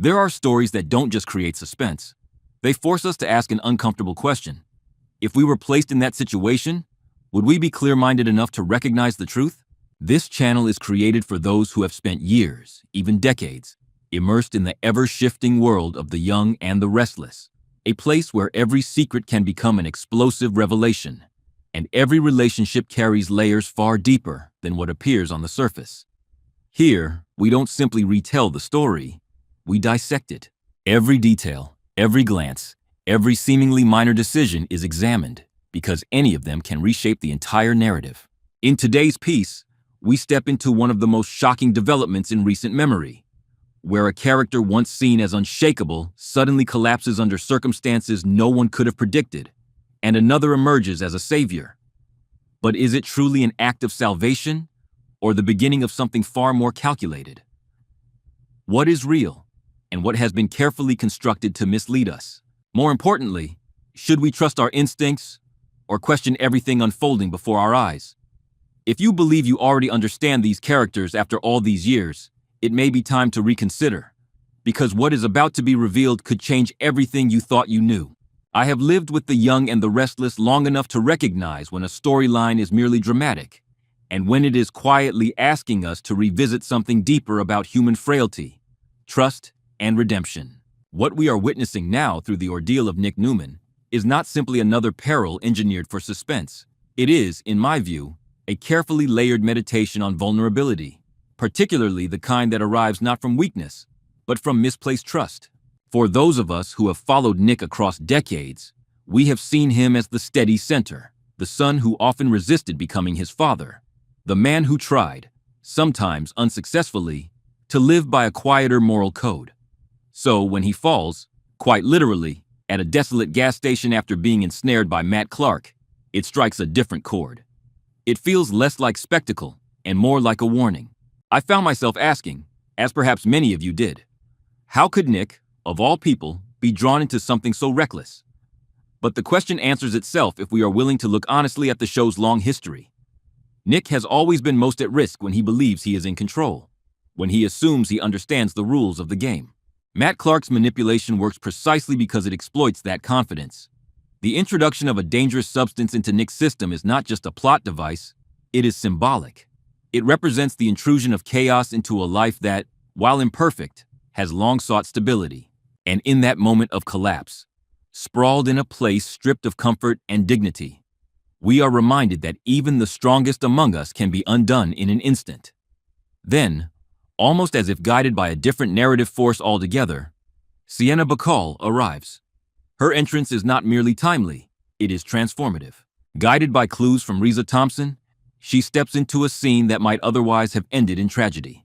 There are stories that don't just create suspense. They force us to ask an uncomfortable question. If we were placed in that situation, would we be clear-minded enough to recognize the truth? This channel is created for those who have spent years, even decades, immersed in the ever-shifting world of the young and the restless, a place where every secret can become an explosive revelation, and every relationship carries layers far deeper than what appears on the surface. Here, we don't simply retell the story, we dissect it. Every detail, every glance, every seemingly minor decision is examined, because any of them can reshape the entire narrative. In today's piece, we step into one of the most shocking developments in recent memory, where a character once seen as unshakable suddenly collapses under circumstances no one could have predicted, and another emerges as a savior. But is it truly an act of salvation, or the beginning of something far more calculated? What is real, and what has been carefully constructed to mislead us? More importantly, should we trust our instincts, or question everything unfolding before our eyes? If you believe you already understand these characters after all these years, it may be time to reconsider, because what is about to be revealed could change everything you thought you knew. I have lived with the young and the restless long enough to recognize when a storyline is merely dramatic, and when it is quietly asking us to revisit something deeper about human frailty, trust, and redemption. What we are witnessing now through the ordeal of Nick Newman is not simply another peril engineered for suspense. It is, in my view, a carefully layered meditation on vulnerability, particularly the kind that arrives not from weakness, but from misplaced trust. For those of us who have followed Nick across decades, we have seen him as the steady center, the son who often resisted becoming his father, the man who tried, sometimes unsuccessfully, to live by a quieter moral code. So when he falls, quite literally, at a desolate gas station after being ensnared by Matt Clark, it strikes a different chord. It feels less like spectacle and more like a warning. I found myself asking, as perhaps many of you did, how could Nick, of all people, be drawn into something so reckless? But the question answers itself if we are willing to look honestly at the show's long history. Nick has always been most at risk when he believes he is in control, when he assumes he understands the rules of the game. Matt Clark's manipulation works precisely because it exploits that confidence. The introduction of a dangerous substance into Nick's system is not just a plot device, it is symbolic. It represents the intrusion of chaos into a life that, while imperfect, has long sought stability. And in that moment of collapse, sprawled in a place stripped of comfort and dignity, we are reminded that even the strongest among us can be undone in an instant. Then, almost as if guided by a different narrative force altogether, Sienna Bacall arrives. Her entrance is not merely timely, it is transformative. Guided by clues from Reza Thompson, she steps into a scene that might otherwise have ended in tragedy.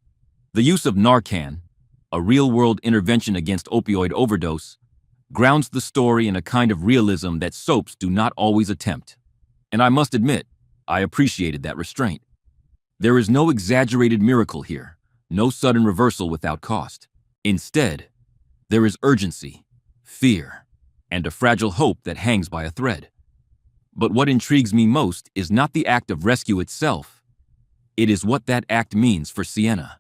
The use of Narcan, a real-world intervention against opioid overdose, grounds the story in a kind of realism that soaps do not always attempt. And I must admit, I appreciated that restraint. There is no exaggerated miracle here, no sudden reversal without cost. Instead, there is urgency, fear, and a fragile hope that hangs by a thread. But what intrigues me most is not the act of rescue itself. It is what that act means for Sienna.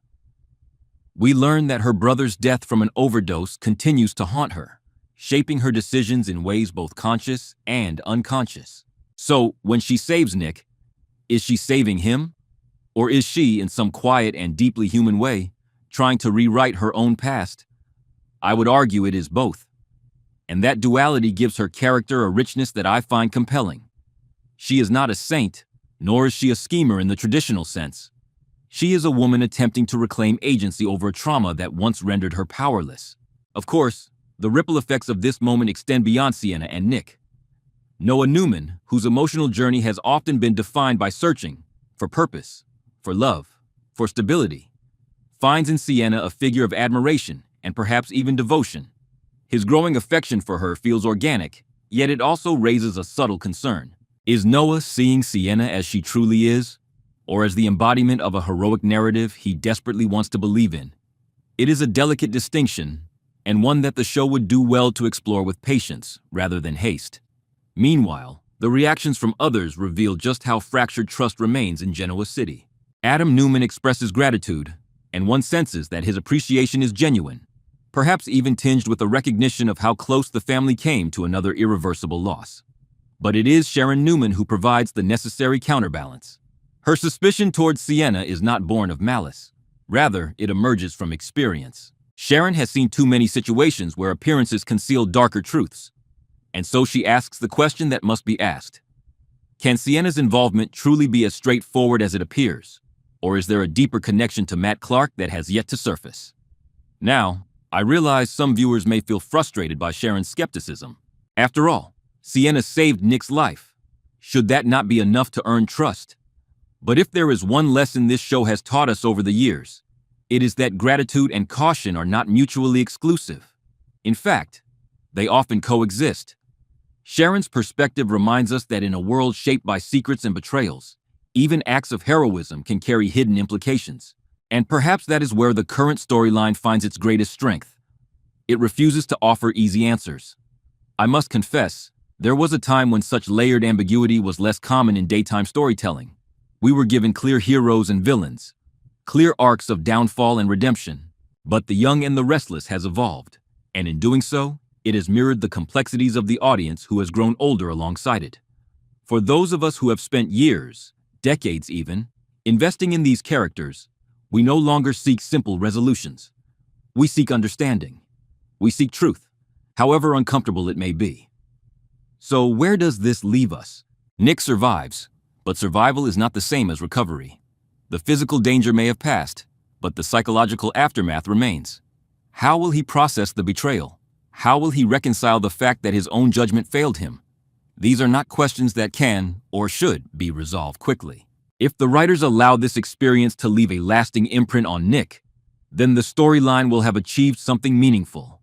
We learn that her brother's death from an overdose continues to haunt her, shaping her decisions in ways both conscious and unconscious. So, when she saves Nick, is she saving him? Or is she, in some quiet and deeply human way, trying to rewrite her own past? I would argue it is both. And that duality gives her character a richness that I find compelling. She is not a saint, nor is she a schemer in the traditional sense. She is a woman attempting to reclaim agency over a trauma that once rendered her powerless. Of course, the ripple effects of this moment extend beyond Sienna and Nick. Noah Newman, whose emotional journey has often been defined by searching for purpose, for love, for stability, finds in Sienna a figure of admiration and perhaps even devotion. His growing affection for her feels organic, yet it also raises a subtle concern. Is Noah seeing Sienna as she truly is, or as the embodiment of a heroic narrative he desperately wants to believe in? It is a delicate distinction, and one that the show would do well to explore with patience rather than haste. Meanwhile, the reactions from others reveal just how fractured trust remains in Genoa City. Adam Newman expresses gratitude, and one senses that his appreciation is genuine. perhaps even tinged with a recognition of how close the family came to another irreversible loss. But it is Sharon Newman who provides the necessary counterbalance. Her suspicion towards Sienna is not born of malice. Rather, it emerges from experience. Sharon has seen too many situations where appearances conceal darker truths. And so she asks the question that must be asked. Can Sienna's involvement truly be as straightforward as it appears? Or is there a deeper connection to Matt Clark that has yet to surface? Now, I realize some viewers may feel frustrated by Sharon's skepticism. After all, Sienna saved Nick's life. Should that not be enough to earn trust? But if there is one lesson this show has taught us over the years, it is that gratitude and caution are not mutually exclusive. In fact, they often coexist. Sharon's perspective reminds us that in a world shaped by secrets and betrayals, even acts of heroism can carry hidden implications. And perhaps that is where the current storyline finds its greatest strength. It refuses to offer easy answers. I must confess, there was a time when such layered ambiguity was less common in daytime storytelling. We were given clear heroes and villains, clear arcs of downfall and redemption. But The Young and the Restless has evolved, and in doing so, it has mirrored the complexities of the audience who has grown older alongside it. For those of us who have spent years, decades even, investing in these characters, we no longer seek simple resolutions. We seek understanding. We seek truth, however uncomfortable it may be. So where does this leave us? Nick survives, but survival is not the same as recovery. The physical danger may have passed, but the psychological aftermath remains. How will he process the betrayal? How will he reconcile the fact that his own judgment failed him? These are not questions that can, or should, be resolved quickly. If the writers allow this experience to leave a lasting imprint on Nick, then the storyline will have achieved something meaningful.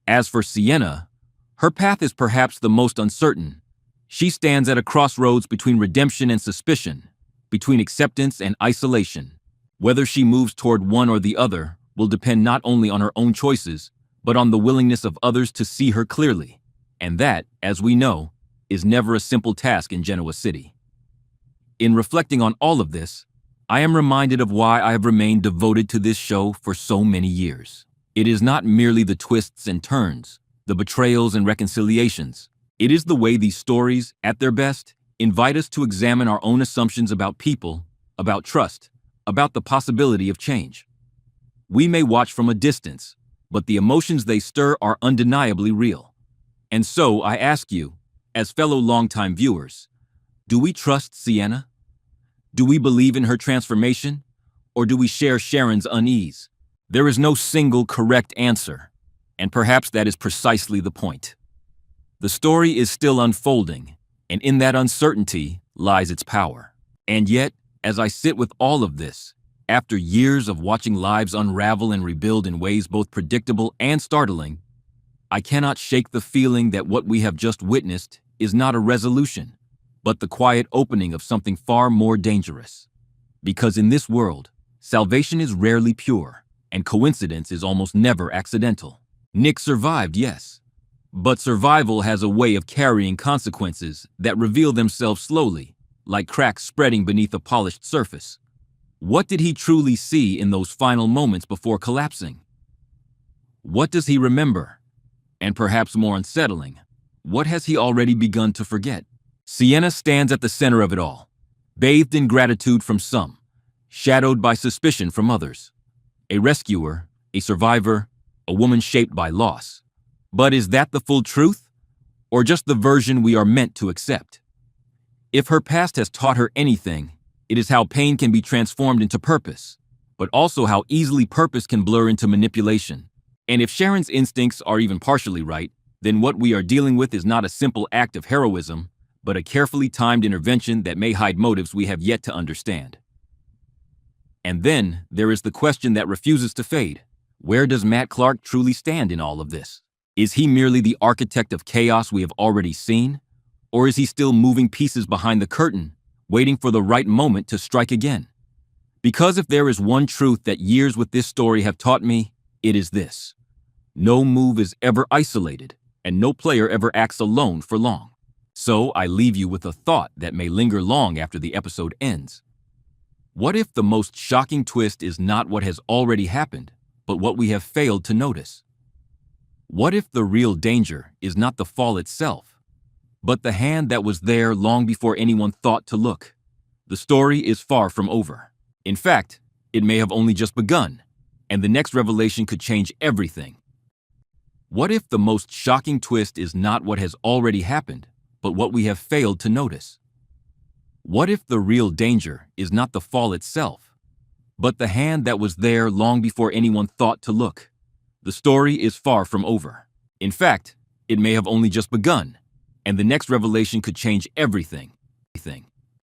As for Sienna, her path is perhaps the most uncertain. She stands at a crossroads between redemption and suspicion, between acceptance and isolation. Whether she moves toward one or the other will depend not only on her own choices, but on the willingness of others to see her clearly. And that, as we know, is never a simple task in Genoa City. In reflecting on all of this, I am reminded of why I have remained devoted to this show for so many years. It is not merely the twists and turns, the betrayals and reconciliations. It is the way these stories, at their best, invite us to examine our own assumptions about people, about trust, about the possibility of change. We may watch from a distance, but the emotions they stir are undeniably real. And so I ask you, as fellow longtime viewers, do we trust Sienna? Do we believe in her transformation? Or do we share Sharon's unease? There is no single correct answer, and perhaps that is precisely the point. The story is still unfolding, and in that uncertainty lies its power. And yet, as I sit with all of this, after years of watching lives unravel and rebuild in ways both predictable and startling, I cannot shake the feeling that what we have just witnessed is not a resolution, but the quiet opening of something far more dangerous. Because in this world, salvation is rarely pure, and coincidence is almost never accidental. Nick survived, yes, but survival has a way of carrying consequences that reveal themselves slowly, like cracks spreading beneath a polished surface. What did he truly see in those final moments before collapsing? What does he remember? And perhaps more unsettling, what has he already begun to forget? Sienna stands at the center of it all, bathed in gratitude from some, shadowed by suspicion from others. A rescuer, a survivor, a woman shaped by loss. But is that the full truth? Or just the version we are meant to accept? If her past has taught her anything, it is how pain can be transformed into purpose, but also how easily purpose can blur into manipulation. And if Sharon's instincts are even partially right, then what we are dealing with is not a simple act of heroism, but a carefully timed intervention that may hide motives we have yet to understand. And then there is the question that refuses to fade. Where does Matt Clark truly stand in all of this? Is he merely the architect of chaos we have already seen? Or is he still moving pieces behind the curtain, waiting for the right moment to strike again? Because if there is one truth that years with this story have taught me, it is this. No move is ever isolated, and no player ever acts alone for long. So I leave you with a thought that may linger long after the episode ends. What if the most shocking twist is not what has already happened, but what we have failed to notice? What if the real danger is not the fall itself, but the hand that was there long before anyone thought to look? The story is far from over. In fact, it may have only just begun, and the next revelation could change everything. What if the most shocking twist is not what has already happened, but what we have failed to notice? What if the real danger is not the fall itself, but the hand that was there long before anyone thought to look? The story is far from over. In fact, it may have only just begun, and the next revelation could change everything.